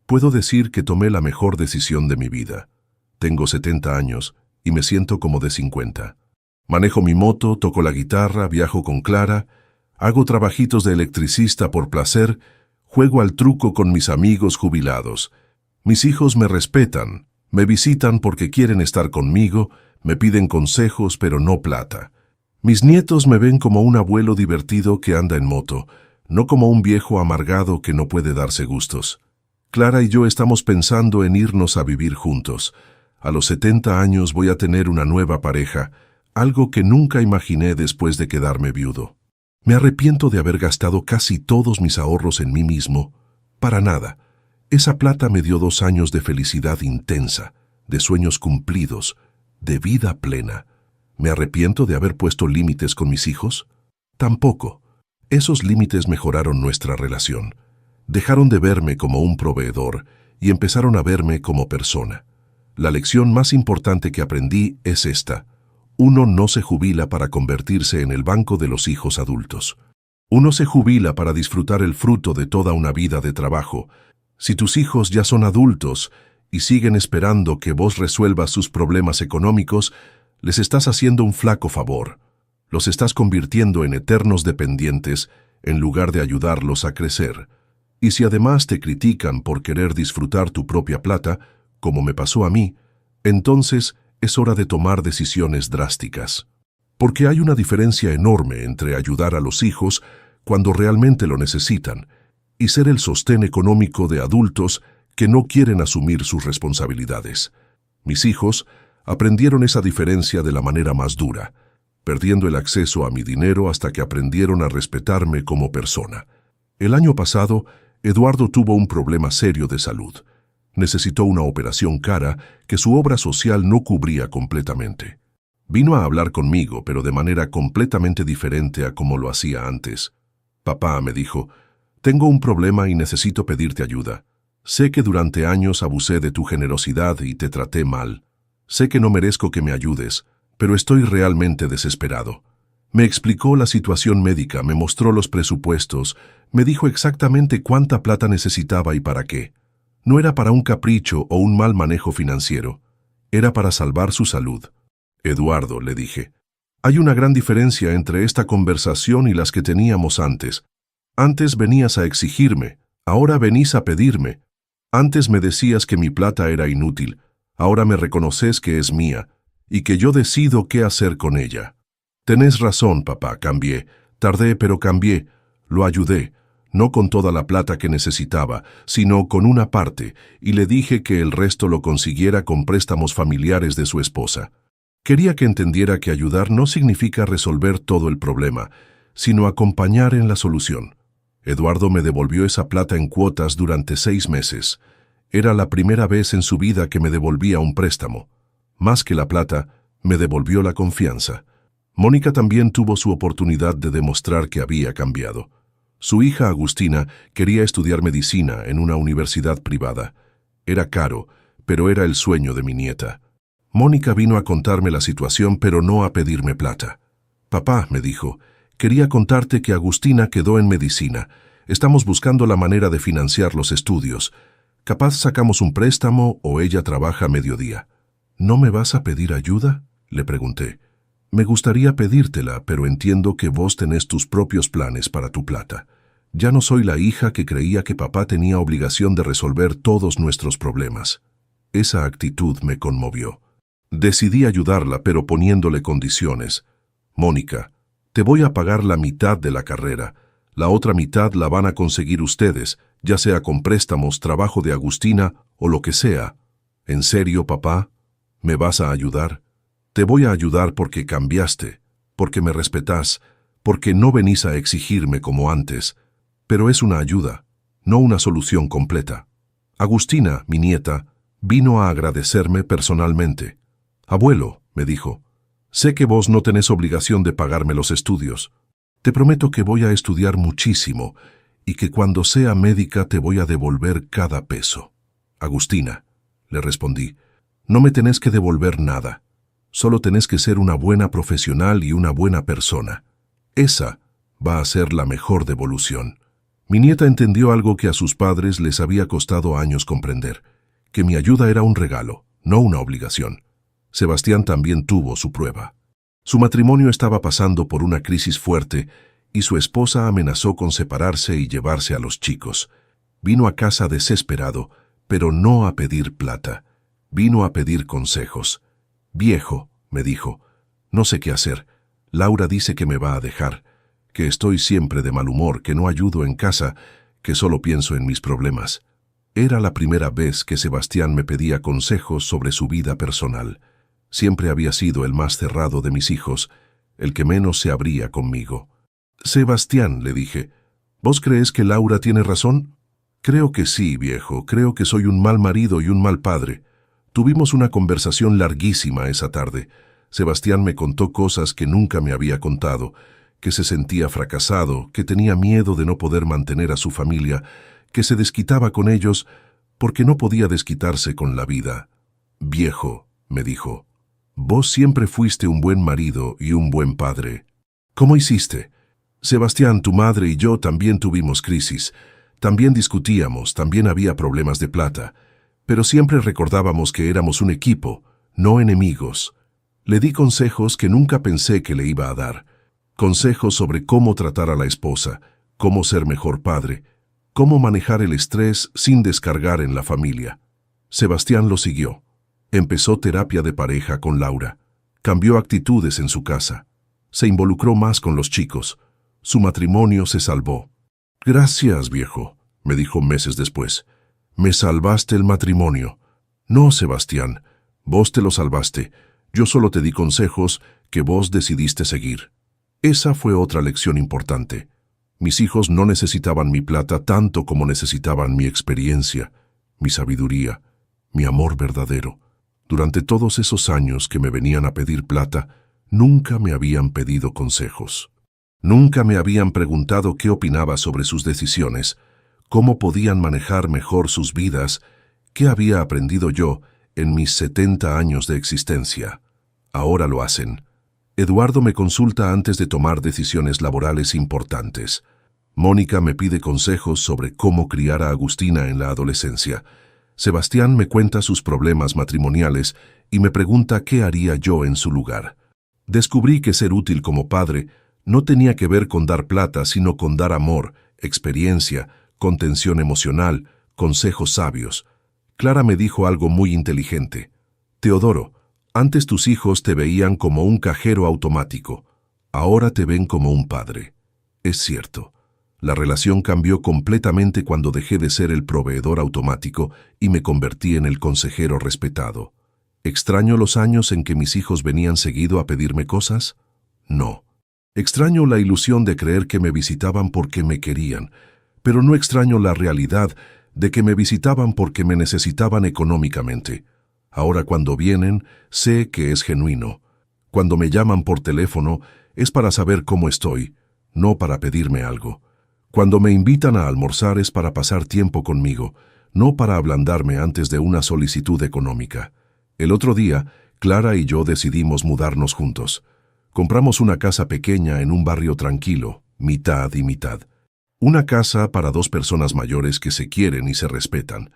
puedo decir que tomé la mejor decisión de mi vida. Tengo 70 años y me siento como de 50. Manejo mi moto, toco la guitarra, viajo con Clara, hago trabajitos de electricista por placer, juego al truco con mis amigos jubilados. Mis hijos me respetan, me visitan porque quieren estar conmigo, me piden consejos pero no plata. Mis nietos me ven como un abuelo divertido que anda en moto, no como un viejo amargado que no puede darse gustos. Clara y yo estamos pensando en irnos a vivir juntos. A los 70 años voy a tener una nueva pareja, algo que nunca imaginé después de quedarme viudo. Me arrepiento de haber gastado casi todos mis ahorros en mí mismo. Para nada. Esa plata me dio 2 años de felicidad intensa, de sueños cumplidos, de vida plena. ¿Me arrepiento de haber puesto límites con mis hijos? Tampoco. Esos límites mejoraron nuestra relación. Dejaron de verme como un proveedor y empezaron a verme como persona. La lección más importante que aprendí es esta: uno no se jubila para convertirse en el banco de los hijos adultos. Uno se jubila para disfrutar el fruto de toda una vida de trabajo. Si tus hijos ya son adultos y siguen esperando que vos resuelvas sus problemas económicos, les estás haciendo un flaco favor. Los estás convirtiendo en eternos dependientes en lugar de ayudarlos a crecer. Y si además te critican por querer disfrutar tu propia plata, como me pasó a mí, entonces es hora de tomar decisiones drásticas. Porque hay una diferencia enorme entre ayudar a los hijos cuando realmente lo necesitan y ser el sostén económico de adultos que no quieren asumir sus responsabilidades. Mis hijos aprendieron esa diferencia de la manera más dura, perdiendo el acceso a mi dinero hasta que aprendieron a respetarme como persona. El año pasado, Eduardo tuvo un problema serio de salud. Necesitó una operación cara que su obra social no cubría completamente. Vino a hablar conmigo, pero de manera completamente diferente a como lo hacía antes. «Papá», me dijo, «tengo un problema y necesito pedirte ayuda. Sé que durante años abusé de tu generosidad y te traté mal. Sé que no merezco que me ayudes, pero estoy realmente desesperado». Me explicó la situación médica, me mostró los presupuestos, me dijo exactamente cuánta plata necesitaba y para qué. No era para un capricho o un mal manejo financiero, era para salvar su salud. «Eduardo», le dije, «hay una gran diferencia entre esta conversación y las que teníamos antes. Antes venías a exigirme, ahora venís a pedirme. Antes me decías que mi plata era inútil, ahora me reconoces que es mía y que yo decido qué hacer con ella». «Tenés razón, papá, cambié. Tardé, pero cambié. Lo ayudé. no con toda la plata que necesitaba, sino con una parte, y le dije que el resto lo consiguiera con préstamos familiares de su esposa. Quería que entendiera que ayudar no significa resolver todo el problema, sino acompañar en la solución. Eduardo me devolvió esa plata en cuotas durante 6 meses. Era la primera vez en su vida que me devolvía un préstamo. Más que la plata, me devolvió la confianza. Mónica también tuvo su oportunidad de demostrar que había cambiado. Su hija Agustina quería estudiar medicina en una universidad privada. Era caro, pero era el sueño de mi nieta. Mónica vino a contarme la situación, pero no a pedirme plata. «Papá», me dijo, «quería contarte que Agustina quedó en medicina. Estamos buscando la manera de financiar los estudios. Capaz sacamos un préstamo o ella trabaja a mediodía». «¿No me vas a pedir ayuda?», le pregunté. «Me gustaría pedírtela, pero entiendo que vos tenés tus propios planes para tu plata. Ya no soy la hija que creía que papá tenía obligación de resolver todos nuestros problemas». Esa actitud me conmovió. Decidí ayudarla, pero poniéndole condiciones. «Mónica, te voy a pagar la mitad de la carrera. La otra mitad la van a conseguir ustedes, ya sea con préstamos, trabajo de Agustina o lo que sea». «¿En serio, papá? ¿Me vas a ayudar?» «Te voy a ayudar porque cambiaste, porque me respetás, porque no venís a exigirme como antes. Pero es una ayuda, no una solución completa». Agustina, mi nieta, vino a agradecerme personalmente. «Abuelo», me dijo, «sé que vos no tenés obligación de pagarme los estudios. Te prometo que voy a estudiar muchísimo y que cuando sea médica te voy a devolver cada peso». «Agustina», le respondí, «no me tenés que devolver nada. Solo tenés que ser una buena profesional y una buena persona. Esa va a ser la mejor devolución». Mi nieta entendió algo que a sus padres les había costado años comprender, que mi ayuda era un regalo, no una obligación. Sebastián también tuvo su prueba. Su matrimonio estaba pasando por una crisis fuerte y su esposa amenazó con separarse y llevarse a los chicos. Vino a casa desesperado, pero no a pedir plata. Vino a pedir consejos. «Viejo», me dijo, «no sé qué hacer. Laura dice que me va a dejar, que estoy siempre de mal humor, que no ayudo en casa, que solo pienso en mis problemas». Era la primera vez que Sebastián me pedía consejos sobre su vida personal. Siempre había sido el más cerrado de mis hijos, el que menos se abría conmigo. «Sebastián», le dije, «¿vos crees que Laura tiene razón?» «Creo que sí, viejo, creo que soy un mal marido y un mal padre». Tuvimos una conversación larguísima esa tarde. Sebastián me contó cosas que nunca me había contado, que se sentía fracasado, que tenía miedo de no poder mantener a su familia, que se desquitaba con ellos porque no podía desquitarse con la vida. «Viejo», me dijo, «vos siempre fuiste un buen marido y un buen padre. ¿Cómo hiciste? Sebastián, tu madre y yo también tuvimos crisis. También discutíamos, también había problemas de plata. Pero siempre recordábamos que éramos un equipo, no enemigos». Le di consejos que nunca pensé que le iba a dar. Consejos sobre cómo tratar a la esposa, cómo ser mejor padre, cómo manejar el estrés sin descargar en la familia. Sebastián lo siguió. Empezó terapia de pareja con Laura. Cambió actitudes en su casa. Se involucró más con los chicos. Su matrimonio se salvó. «Gracias, viejo», me dijo meses después. «Me salvaste el matrimonio». «No, Sebastián, vos te lo salvaste. Yo solo te di consejos que vos decidiste seguir». Esa fue otra lección importante. Mis hijos no necesitaban mi plata tanto como necesitaban mi experiencia, mi sabiduría, mi amor verdadero. Durante todos esos años que me venían a pedir plata, nunca me habían pedido consejos. Nunca me habían preguntado qué opinaba sobre sus decisiones, cómo podían manejar mejor sus vidas, qué había aprendido yo en mis 70 años de existencia. Ahora lo hacen. Eduardo me consulta antes de tomar decisiones laborales importantes. Mónica me pide consejos sobre cómo criar a Agustina en la adolescencia. Sebastián me cuenta sus problemas matrimoniales y me pregunta qué haría yo en su lugar. Descubrí que ser útil como padre no tenía que ver con dar plata, sino con dar amor, experiencia, contención emocional, consejos sabios. Clara me dijo algo muy inteligente. «Teodoro, antes tus hijos te veían como un cajero automático. Ahora te ven como un padre». Es cierto. La relación cambió completamente cuando dejé de ser el proveedor automático y me convertí en el consejero respetado. ¿Extraño los años en que mis hijos venían seguido a pedirme cosas? No. Extraño la ilusión de creer que me visitaban porque me querían, pero no extraño la realidad de que me visitaban porque me necesitaban económicamente. Ahora cuando vienen, sé que es genuino. Cuando me llaman por teléfono, es para saber cómo estoy, no para pedirme algo. Cuando me invitan a almorzar es para pasar tiempo conmigo, no para ablandarme antes de una solicitud económica. El otro día, Clara y yo decidimos mudarnos juntos. Compramos una casa pequeña en un barrio tranquilo, mitad y mitad. Una casa para dos personas mayores que se quieren y se respetan.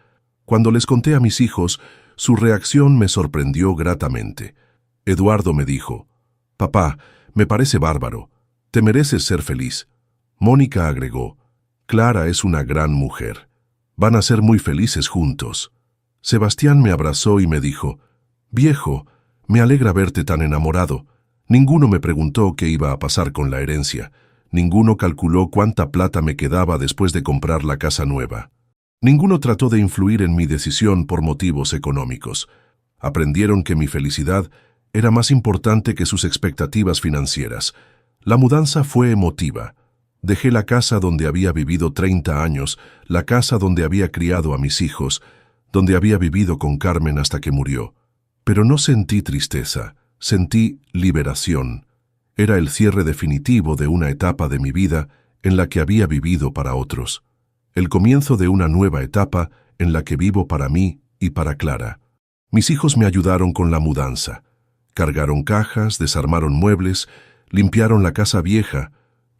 Cuando les conté a mis hijos, su reacción me sorprendió gratamente. Eduardo me dijo: «Papá, me parece bárbaro. Te mereces ser feliz». Mónica agregó: «Clara es una gran mujer. Van a ser muy felices juntos». Sebastián me abrazó y me dijo: «Viejo, me alegra verte tan enamorado». Ninguno me preguntó qué iba a pasar con la herencia. Ninguno calculó cuánta plata me quedaba después de comprar la casa nueva. Ninguno trató de influir en mi decisión por motivos económicos. Aprendieron que mi felicidad era más importante que sus expectativas financieras. La mudanza fue emotiva. Dejé la casa donde había vivido 30 años, la casa donde había criado a mis hijos, donde había vivido con Carmen hasta que murió. Pero no sentí tristeza, sentí liberación. Era el cierre definitivo de una etapa de mi vida en la que había vivido para otros. El comienzo de una nueva etapa en la que vivo para mí y para Clara. Mis hijos me ayudaron con la mudanza. Cargaron cajas, desarmaron muebles, limpiaron la casa vieja.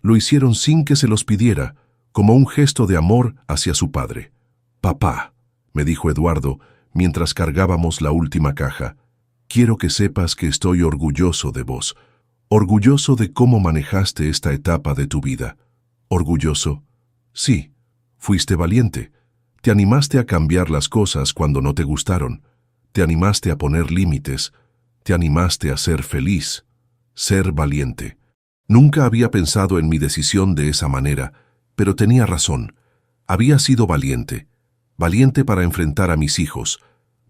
Lo hicieron sin que se los pidiera, como un gesto de amor hacia su padre. «Papá», me dijo Eduardo, mientras cargábamos la última caja, «quiero que sepas que estoy orgulloso de vos, orgulloso de cómo manejaste esta etapa de tu vida». «¿Orgulloso?» «Sí, fuiste valiente. Te animaste a cambiar las cosas cuando no te gustaron. Te animaste a poner límites. Te animaste a ser feliz. Ser valiente». Nunca había pensado en mi decisión de esa manera, pero tenía razón. Había sido valiente. Valiente para enfrentar a mis hijos.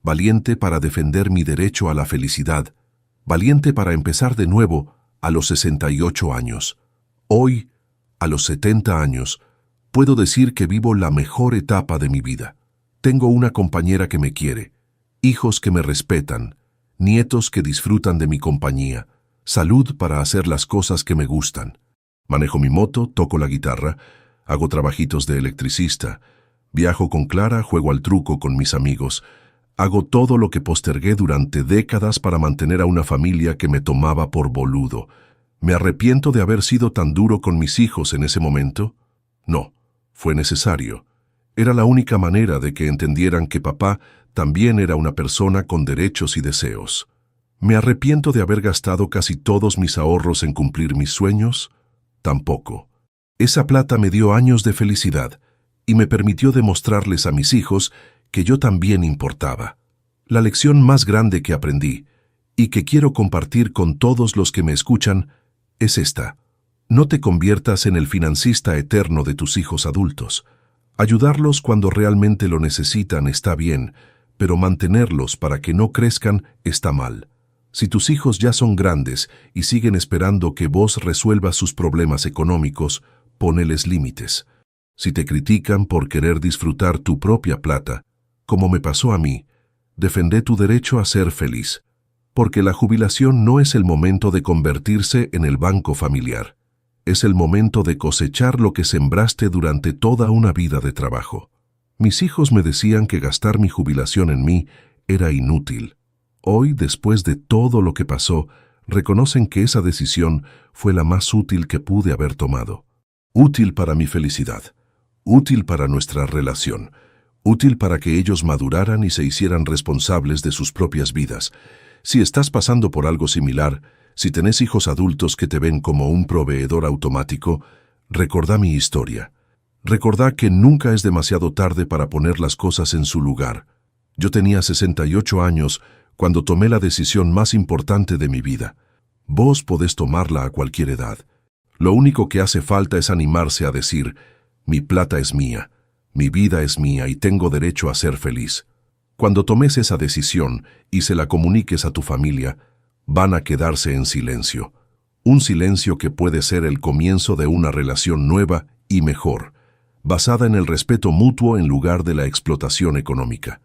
Valiente para defender mi derecho a la felicidad. Valiente para empezar de nuevo a los 68 años. Hoy, a los 70 años, puedo decir que vivo la mejor etapa de mi vida. Tengo una compañera que me quiere, hijos que me respetan, nietos que disfrutan de mi compañía, salud para hacer las cosas que me gustan. Manejo mi moto, toco la guitarra, hago trabajitos de electricista, viajo con Clara, juego al truco con mis amigos. Hago todo lo que postergué durante décadas para mantener a una familia que me tomaba por boludo. ¿Me arrepiento de haber sido tan duro con mis hijos en ese momento? No, fue necesario. Era la única manera de que entendieran que papá también era una persona con derechos y deseos. ¿Me arrepiento de haber gastado casi todos mis ahorros en cumplir mis sueños? Tampoco. Esa plata me dio años de felicidad y me permitió demostrarles a mis hijos que yo también importaba. La lección más grande que aprendí y que quiero compartir con todos los que me escuchan es esta: no te conviertas en el financista eterno de tus hijos adultos. Ayudarlos cuando realmente lo necesitan está bien, pero mantenerlos para que no crezcan está mal. Si tus hijos ya son grandes y siguen esperando que vos resuelvas sus problemas económicos, poneles límites. Si te critican por querer disfrutar tu propia plata, como me pasó a mí, defendé tu derecho a ser feliz, porque la jubilación no es el momento de convertirse en el banco familiar. Es el momento de cosechar lo que sembraste durante toda una vida de trabajo. Mis hijos me decían que gastar mi jubilación en mí era inútil. Hoy, después de todo lo que pasó, reconocen que esa decisión fue la más útil que pude haber tomado. Útil para mi felicidad, útil para nuestra relación, útil para que ellos maduraran y se hicieran responsables de sus propias vidas. Si estás pasando por algo similar, si tenés hijos adultos que te ven como un proveedor automático, recordá mi historia. Recordá que nunca es demasiado tarde para poner las cosas en su lugar. Yo tenía 68 años cuando tomé la decisión más importante de mi vida. Vos podés tomarla a cualquier edad. Lo único que hace falta es animarse a decir: Mi plata es mía, mi vida es mía y tengo derecho a ser feliz. Cuando tomes esa decisión y se la comuniques a tu familia, van a quedarse en silencio. Un silencio que puede ser el comienzo de una relación nueva y mejor, basada en el respeto mutuo en lugar de la explotación económica.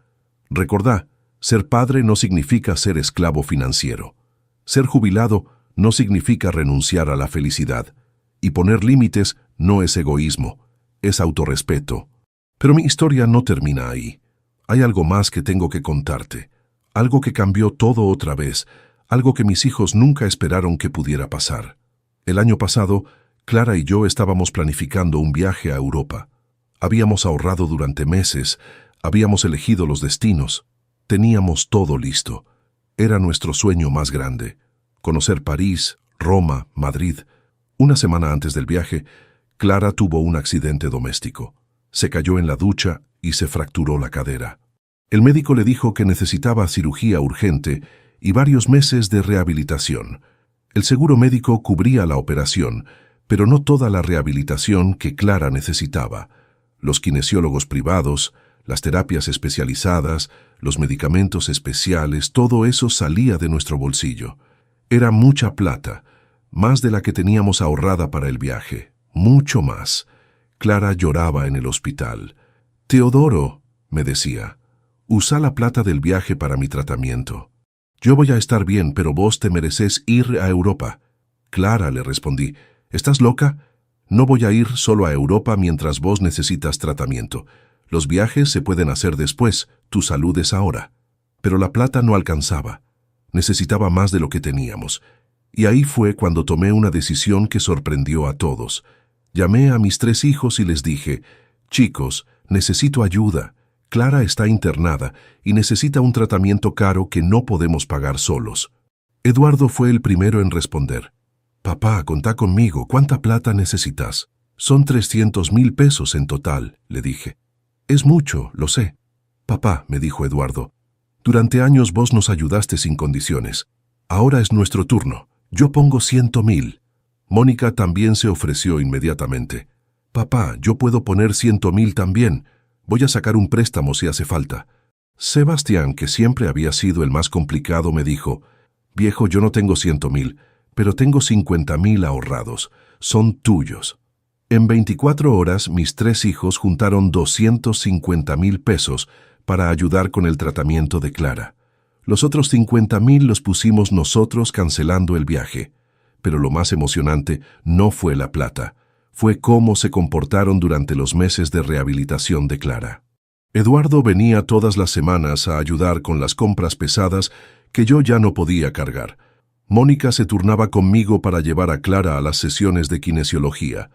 Recordá, ser padre no significa ser esclavo financiero. Ser jubilado no significa renunciar a la felicidad. Y poner límites no es egoísmo, es autorrespeto. Pero mi historia no termina ahí. Hay algo más que tengo que contarte. Algo que cambió todo otra vez, algo que mis hijos nunca esperaron que pudiera pasar. El año pasado, Clara y yo estábamos planificando un viaje a Europa. Habíamos ahorrado durante meses, habíamos elegido los destinos. Teníamos todo listo. Era nuestro sueño más grande. Conocer París, Roma, Madrid. Una semana antes del viaje, Clara tuvo un accidente doméstico. Se cayó en la ducha y se fracturó la cadera. El médico le dijo que necesitaba cirugía urgente y varios meses de rehabilitación. El seguro médico cubría la operación, pero no toda la rehabilitación que Clara necesitaba. Los kinesiólogos privados, las terapias especializadas, los medicamentos especiales, todo eso salía de nuestro bolsillo. Era mucha plata, más de la que teníamos ahorrada para el viaje, mucho más. Clara lloraba en el hospital. «Teodoro», me decía, «usa la plata del viaje para mi tratamiento. Yo voy a estar bien, pero vos te mereces ir a Europa». «Clara», le respondí, «¿estás loca? No voy a ir solo a Europa mientras vos necesitas tratamiento. Los viajes se pueden hacer después, tu salud es ahora». Pero la plata no alcanzaba. Necesitaba más de lo que teníamos. Y ahí fue cuando tomé una decisión que sorprendió a todos. Llamé a mis 3 hijos y les dije, «Chicos, necesito ayuda. Clara está internada y necesita un tratamiento caro que no podemos pagar solos». Eduardo fue el primero en responder. «Papá, contá conmigo. ¿Cuánta plata necesitas?» «Son 300.000 pesos en total», le dije. «Es mucho, lo sé». «Papá», me dijo Eduardo, «durante años vos nos ayudaste sin condiciones. Ahora es nuestro turno. Yo pongo 100.000. Mónica también se ofreció inmediatamente. «Papá, yo puedo poner 100.000 también. Voy a sacar un préstamo si hace falta». Sebastián, que siempre había sido el más complicado, me dijo, «Viejo, yo no tengo 100.000, pero tengo 50.000 ahorrados. Son tuyos». En 24 horas, mis 3 hijos juntaron 250.000 pesos para ayudar con el tratamiento de Clara. Los otros 50.000 los pusimos nosotros cancelando el viaje. Pero lo más emocionante no fue la plata, fue cómo se comportaron durante los meses de rehabilitación de Clara. Eduardo venía todas las semanas a ayudar con las compras pesadas que yo ya no podía cargar. Mónica se turnaba conmigo para llevar a Clara a las sesiones de kinesiología.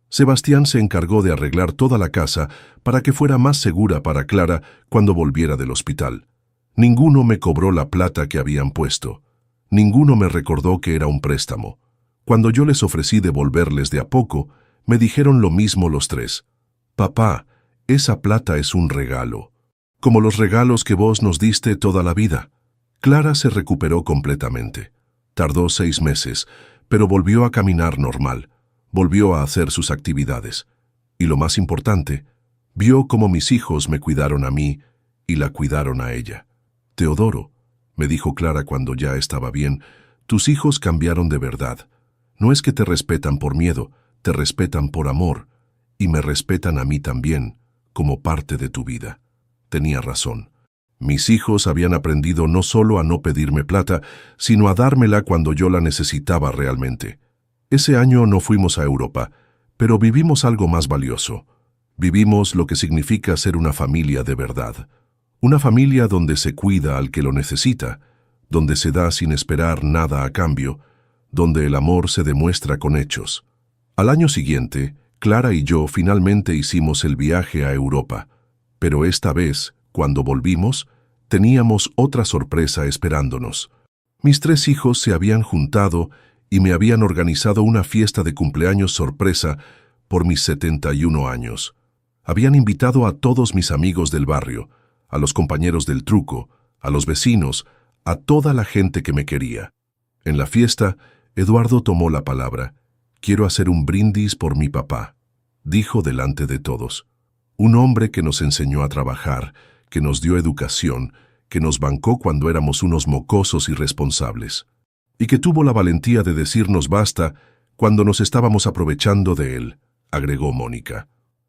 Sebastián se encargó de arreglar toda la casa para que fuera más segura para Clara cuando volviera del hospital. Ninguno me cobró la plata que habían puesto. Ninguno me recordó que era un préstamo. Cuando yo les ofrecí devolverles de a poco, me dijeron lo mismo los 3. «Papá, esa plata es un regalo, como los regalos que vos nos diste toda la vida». Clara se recuperó completamente. Tardó 6 meses, pero volvió a caminar normal. Volvió a hacer sus actividades. Y lo más importante, vio cómo mis hijos me cuidaron a mí y la cuidaron a ella. «Teodoro», me dijo Clara cuando ya estaba bien, «tus hijos cambiaron de verdad. No es que te respetan por miedo, te respetan por amor, y me respetan a mí también, como parte de tu vida». Tenía razón. Mis hijos habían aprendido no solo a no pedirme plata, sino a dármela cuando yo la necesitaba realmente. Ese año no fuimos a Europa, pero vivimos algo más valioso. Vivimos lo que significa ser una familia de verdad. Una familia donde se cuida al que lo necesita, donde se da sin esperar nada a cambio, donde el amor se demuestra con hechos. Al año siguiente, Clara y yo finalmente hicimos el viaje a Europa, pero esta vez, cuando volvimos, teníamos otra sorpresa esperándonos. Mis 3 hijos se habían juntado y me habían organizado una fiesta de cumpleaños sorpresa por mis 71 años. Habían invitado a todos mis amigos del barrio, a los compañeros del truco, a los vecinos, a toda la gente que me quería. En la fiesta, Eduardo tomó la palabra. «Quiero hacer un brindis por mi papá». dijo delante de todos. Un hombre que nos enseñó a trabajar, que nos dio educación, que nos bancó cuando éramos unos mocosos irresponsables, y que tuvo la valentía de decirnos basta cuando nos estábamos aprovechando de él, agregó Mónica.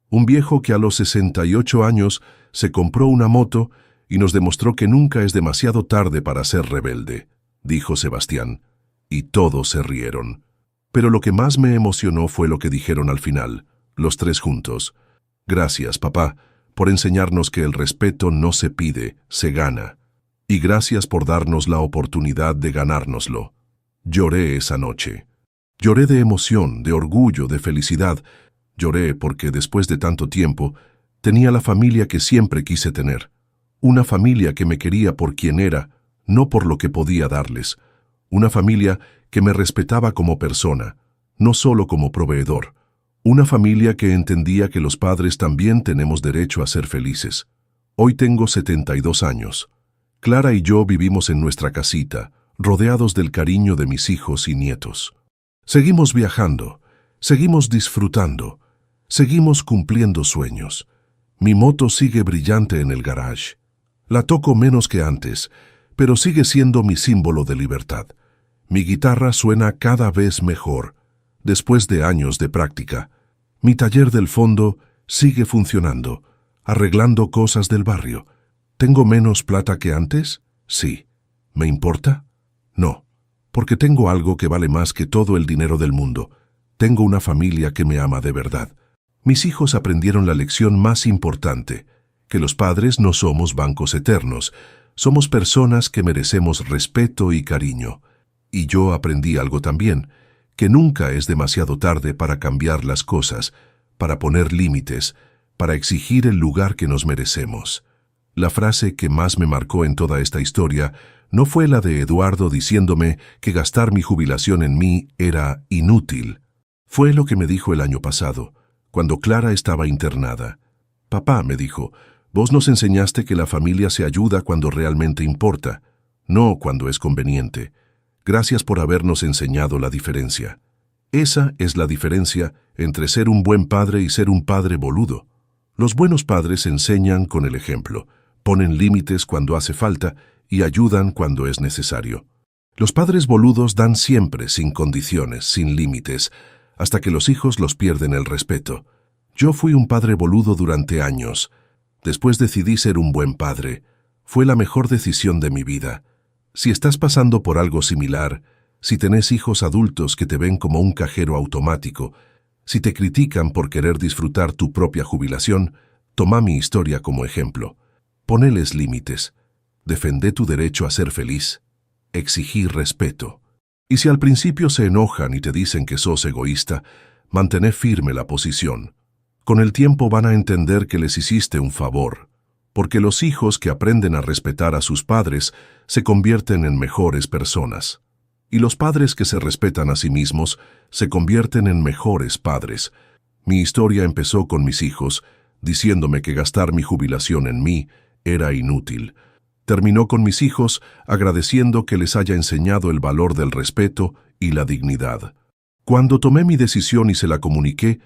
Un viejo que a los 68 años se compró una moto y nos demostró que nunca es demasiado tarde para ser rebelde, dijo Sebastián, y todos se rieron. Pero lo que más me emocionó fue lo que dijeron al final, los tres juntos. Gracias, papá, por enseñarnos que el respeto no se pide, se gana. Y gracias por darnos la oportunidad de ganárnoslo. Lloré esa noche. Lloré de emoción, de orgullo, de felicidad. Lloré porque después de tanto tiempo tenía la familia que siempre quise tener. Una familia que me quería por quien era, no por lo que podía darles. Una familia que me respetaba como persona, no solo como proveedor. Una familia que entendía que los padres también tenemos derecho a ser felices. Hoy tengo 72 años. Clara y yo vivimos en nuestra casita, rodeados del cariño de mis hijos y nietos. Seguimos viajando, seguimos disfrutando, seguimos cumpliendo sueños. Mi moto sigue brillante en el garage. La toco menos que antes, pero sigue siendo mi símbolo de libertad. Mi guitarra suena cada vez mejor, después de años de práctica. Mi taller del fondo sigue funcionando, arreglando cosas del barrio. ¿Tengo menos plata que antes? Sí. ¿Me importa? No, porque tengo algo que vale más que todo el dinero del mundo. Tengo una familia que me ama de verdad. Mis hijos aprendieron la lección más importante, que los padres no somos bancos eternos, somos personas que merecemos respeto y cariño. Y yo aprendí algo también, que nunca es demasiado tarde para cambiar las cosas, para poner límites, para exigir el lugar que nos merecemos. La frase que más me marcó en toda esta historia no fue la de Eduardo diciéndome que gastar mi jubilación en mí era inútil. Fue lo que me dijo el año pasado, cuando Clara estaba internada. Papá, me dijo, vos nos enseñaste que la familia se ayuda cuando realmente importa, no cuando es conveniente. Gracias por habernos enseñado la diferencia. Esa es la diferencia entre ser un buen padre y ser un padre boludo. Los buenos padres enseñan con el ejemplo, ponen límites cuando hace falta y ayudan cuando es necesario. Los padres boludos dan siempre sin condiciones, sin límites, hasta que los hijos los pierden el respeto. Yo fui un padre boludo durante años. Después decidí ser un buen padre. Fue la mejor decisión de mi vida. Si estás pasando por algo similar, si tenés hijos adultos que te ven como un cajero automático, si te critican por querer disfrutar tu propia jubilación, toma mi historia como ejemplo. Poneles límites. Defendé tu derecho a ser feliz. Exigí respeto. Y si al principio se enojan y te dicen que sos egoísta, mantené firme la posición. Con el tiempo van a entender que les hiciste un favor, porque los hijos que aprenden a respetar a sus padres se convierten en mejores personas. Y los padres que se respetan a sí mismos se convierten en mejores padres. Mi historia empezó con mis hijos, diciéndome que gastar mi jubilación en mí era inútil. Terminó con mis hijos agradeciendo que les haya enseñado el valor del respeto y la dignidad. Cuando tomé mi decisión y se la comuniqué,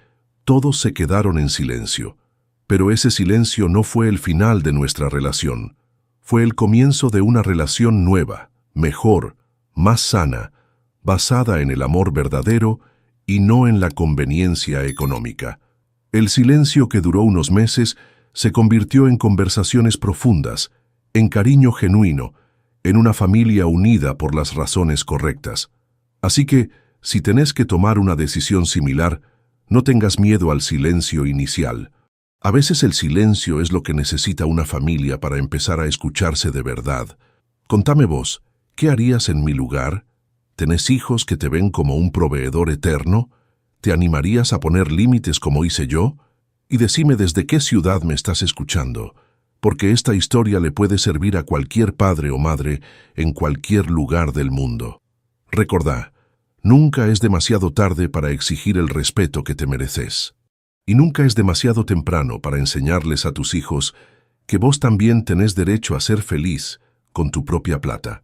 todos se quedaron en silencio. Pero ese silencio no fue el final de nuestra relación. Fue el comienzo de una relación nueva, mejor, más sana, basada en el amor verdadero y no en la conveniencia económica. El silencio que duró unos meses se convirtió en conversaciones profundas, en cariño genuino, en una familia unida por las razones correctas. Así que, si tenés que tomar una decisión similar, no tengas miedo al silencio inicial. A veces el silencio es lo que necesita una familia para empezar a escucharse de verdad. Contame vos, ¿qué harías en mi lugar? ¿Tenés hijos que te ven como un proveedor eterno? ¿Te animarías a poner límites como hice yo? Y decime desde qué ciudad me estás escuchando, porque esta historia le puede servir a cualquier padre o madre en cualquier lugar del mundo. Recordá, nunca es demasiado tarde para exigir el respeto que te mereces. Y nunca es demasiado temprano para enseñarles a tus hijos que vos también tenés derecho a ser feliz con tu propia plata.